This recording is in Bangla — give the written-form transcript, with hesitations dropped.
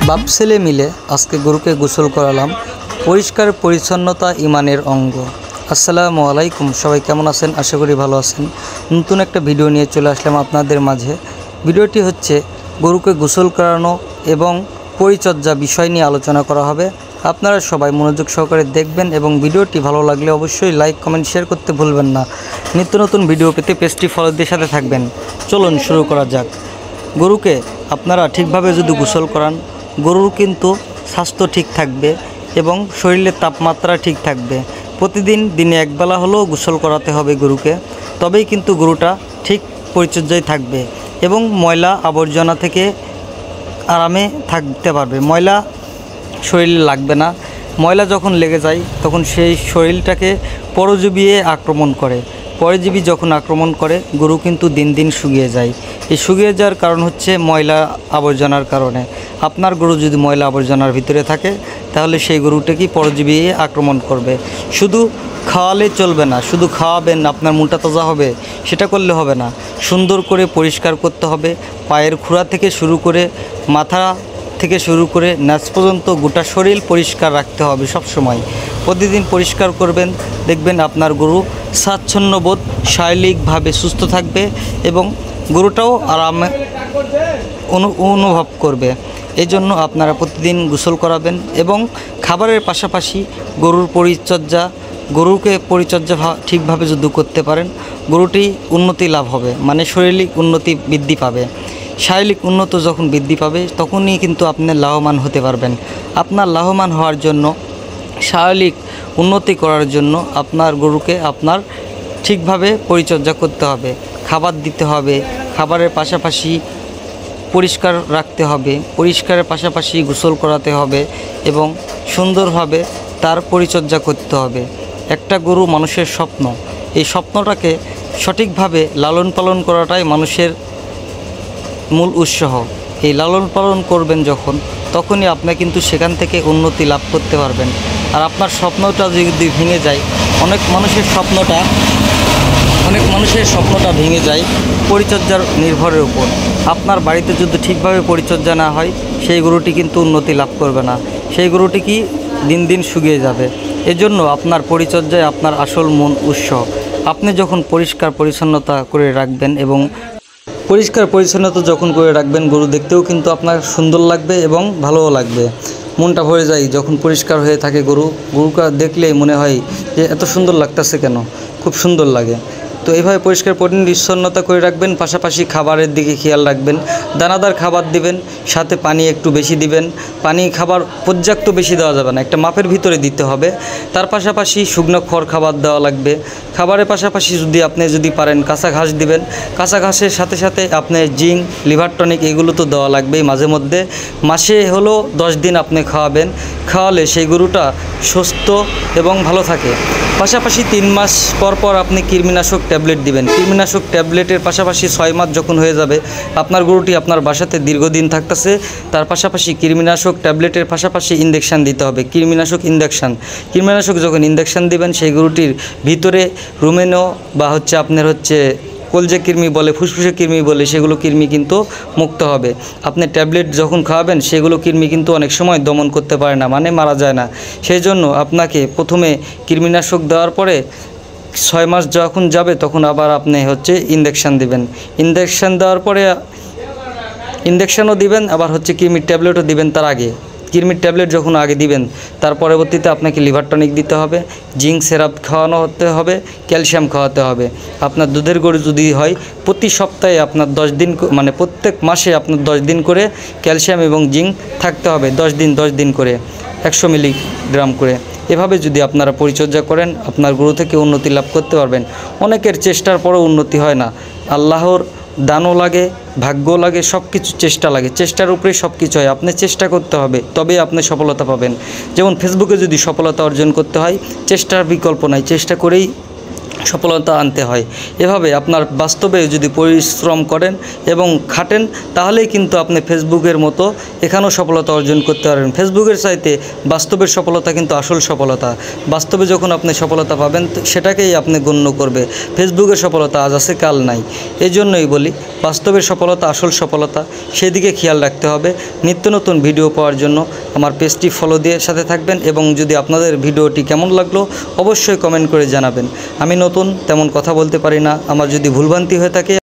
বাপ ছেলে মিলে আজকে গরুকে গোসল করালাম। পরিষ্কার পরিচ্ছন্নতা ইমানের অঙ্গ। আসসালামু আলাইকুম, সবাই কেমন আছেন? আশা করি ভালো আছেন। নতুন একটা ভিডিও নিয়ে চলে আসলাম আপনাদের মাঝে। ভিডিওটি হচ্ছে গরুকে গোসল করানো এবং পরিচর্যা বিষয় নিয়ে আলোচনা করা হবে। আপনারা সবাই মনোযোগ সহকারে দেখবেন এবং ভিডিওটি ভালো লাগলে অবশ্যই লাইক কমেন্ট শেয়ার করতে ভুলবেন না। নিত্য নতুন ভিডিও পেতে পেজটি ফলো দিয়ে সাথে থাকবেন। চলুন শুরু করা যাক। গরুকে আপনারা ঠিকভাবে যদি গোসল করান, গরুর কিন্তু স্বাস্থ্য ঠিক থাকবে এবং শরীরের তাপমাত্রা ঠিক থাকবে। প্রতিদিন দিনে একবেলা হলেও গোসল করাতে হবে গরুকে, তবেই কিন্তু গরুটা ঠিক পরিচর্যায় থাকবে এবং ময়লা আবর্জনা থেকে আরামে থাকতে পারবে। ময়লা শরীরে লাগবে না। ময়লা যখন লেগে যায় তখন সেই শরীরটাকে পরজীবী আক্রমণ করে। পরজীবী যখন আক্রমণ করে গরু কিন্তু দিন দিন শুকিয়ে যায়। এই শুকিয়ে যাওয়ার কারণ হচ্ছে ময়লা আবর্জনার কারণে। আপনার গরু যদি ময়লা আবর্জনার ভিতরে থাকে তাহলে সেই গরুটাকে পরজীবী আক্রমণ করবে। শুধু খাওয়ালে চলবে না, শুধু খাওয়াবেন আপনার মনটা তাজা হবে সেটা করলে হবে না। সুন্দর করে পরিষ্কার করতে হবে। পায়ের খুরা থেকে শুরু করে মাথা থেকে শুরু করে নাচ পর্যন্ত গোটা শরীর পরিষ্কার রাখতে হবে সব সময়। প্রতিদিন পরিষ্কার করবেন, দেখবেন আপনার গরু স্বাচ্ছন্দ্যবোধ শারীরিকভাবে সুস্থ থাকবে এবং গরুটাও আরামে অনুভব করবে। এই জন্য আপনারা প্রতিদিন গোসল করাবেন এবং খাবারের পাশাপাশি গরুর পরিচর্যা, গরুকে পরিচর্যা ঠিকভাবে যদি করতে পারেন গরুটি উন্নতি লাভ হবে, মানে শারীরিক উন্নতি বৃদ্ধি পাবে। শারীরিক উন্নত যখন বৃদ্ধি পাবে তখনই কিন্তু আপনি লাভবান হতে পারবেন। আপনার লাভবান হওয়ার জন্য, শারীরিক উন্নতি করার জন্য আপনার গরুকে আপনার ঠিকভাবে পরিচর্যা করতে হবে, খাবার দিতে হবে, খাবারের পাশাপাশি পরিষ্কার রাখতে হবে, পরিষ্কারের পাশাপাশি গোসল করাতে হবে এবং সুন্দরভাবে তার পরিচর্যা করতে হবে। একটা গরু মানুষের স্বপ্ন। এই স্বপ্নটাকে সঠিকভাবে লালন পালন করাটাই মানুষের মূল উৎসাহ। এই লালন পালন করবেন যখন, তখনই আপনি কিন্তু সেখান থেকে উন্নতি লাভ করতে পারবেন। আর আপনার স্বপ্নটা যদি ভেঙে যায়, অনেক মানুষের স্বপ্নটা ভেঙে যায় পরিচর্যার নির্ভরের উপর। আপনার বাড়িতে যদি ঠিকভাবে পরিচর্যা না হয় সেই গরুটি কিন্তু উন্নতি লাভ করবে না, সেই গরুটি কি দিন দিন শুকিয়ে যাবে। এজন্য আপনার পরিচর্যায় আপনার আসল মূল উৎস। আপনি যখন পরিষ্কার পরিচ্ছন্নতা করে রাখবেন এবং পরিষ্কার পরিচ্ছন্নতা যখন করে রাখবেন, গরু দেখতেও কিন্তু আপনার সুন্দর লাগবে এবং ভালোও লাগবে। মনটা ভরে যায় যখন পরিষ্কার হয়ে থাকে গরুকে দেখলেই মনে হয় যে এত সুন্দর লাগতেছে কেন, খুব সুন্দর লাগে। তো এইভাবে পরিষ্কার পরিচ্ছন্নতা করে রাখবেন। পাশাপাশি খাবারের দিকে খেয়াল রাখবেন। দানাদার খাবার দিবেন, সাথে পানি একটু বেশি দিবেন। খাবার পর্যাপ্ত বেশি দেওয়া যাবে না, একটা মাপের ভিতরে দিতে হবে। তার পাশাপাশি শুকনো খড় খাবার দেওয়া লাগবে। খাবারের পাশাপাশি যদি পারেন কাঁচা ঘাস দিবেন। কাঁচা ঘাসের সাথে সাথে আপনি জিঙ্ক, লিভার টনিক এগুলো তো দেওয়া লাগবেই মাঝে মধ্যে। মাসে হলো 10 দিন আপনি খাওয়ালে সেই গরুটা সুস্থ এবং ভালো থাকে। পাশাপাশি 3 মাস পর আপনি কৃমিনাশক ট্যাবলেট দিবেন। কৃমিনাশক ট্যাবলেটের পাশাপাশি 6 মাস যখন হয়ে যাবে আপনার গরুটি আপনার বাসাতে দীর্ঘদিন থাকতেছে, তার পাশাপাশি কৃমিনাশক ট্যাবলেটের পাশাপাশি ইঞ্জেকশান দিতে হবে। কৃমিনাশক যখন ইঞ্জেকশান দিবেন সেই গরুটির ভিতরে রুমেনো বা আপনার কলজে কৃমি বলে, ফুসফুসে কৃমি বলে, সেগুলো কৃমি কিন্তু মুক্ত হবে। আপনি ট্যাবলেট যখন খাওয়াবেন সেগুলো কৃমি কিন্তু অনেক সময় দমন করতে পারে না, মানে মারা যায় না। সেই জন্য আপনাকে প্রথমে কৃমিনাশক দেওয়ার পরে 6 মাস যখন যাবে তখন আবার আপনি ইঞ্জেকশান দিবেন। ইঞ্জেকশান দেওয়ার পরে ইঞ্জেকশানও দিবেন, আবার কৃমির ট্যাবলেটও দিবেন। তার আগে কৃমির ট্যাবলেট যখন আগে দিবেন তার পরবর্তীতে আপনাকে লিভার টনিক দিতে হবে, জিঙ্ক সিরাপ খাওয়ানো হতে হবে, ক্যালসিয়াম খাওয়াতে হবে। আপনার দুধের গরু যদি হয় প্রতি সপ্তাহে আপনার 10 দিন, মানে প্রত্যেক মাসে আপনার 10 দিন করে ক্যালসিয়াম এবং জিঙ্ক থাকতে হবে। 10 দিন করে 100 মিলিগ্রাম করে। এভাবে যদি আপনারা পরিচর্যা করেন আপনার গরু থেকে উন্নতি লাভ করতে পারবেন। অনেকের চেষ্টার পরেও উন্নতি হয় না। আল্লাহর দানও লাগে, ভাগ্য লাগে, সব কিছু চেষ্টা লাগে। চেষ্টার উপরেই সব কিছু হয়। আপনি চেষ্টা করতে হবে, তবেই আপনি সফলতা পাবেন। যেমন ফেসবুকে যদি সফলতা অর্জন করতে হয় চেষ্টার বিকল্প নাই, চেষ্টা করেই সফলতা আনতে হয়। এভাবে আপনার বাস্তবে যদি পরিশ্রম করেন এবং খাটেন তাহলেই কিন্তু আপনি ফেসবুকের মতো এখানেও সফলতা অর্জন করতে পারবেন। ফেসবুকের চাইতে বাস্তবের সফলতা কিন্তু আসল সফলতা। বাস্তবে যখন আপনি সফলতা পাবেন সেটাকেই আপনি গণ্য করবে। ফেসবুকের সফলতা আজ আছে কাল নাই। এই জন্যই বলি বাস্তবের সফলতা আসল সফলতা, সেদিকে খেয়াল রাখতে হবে। নিত্য নতুন ভিডিও পাওয়ার জন্য আমার পেজটি ফলো দিয়ে সাথে থাকবেন এবং যদি আপনাদের ভিডিওটি কেমন লাগলো অবশ্যই কমেন্ট করে জানাবেন। আমি নতুন তেমন কথা বলতে পারি না, আমার যদি ভুলভ্রান্তি হয়ে থাকে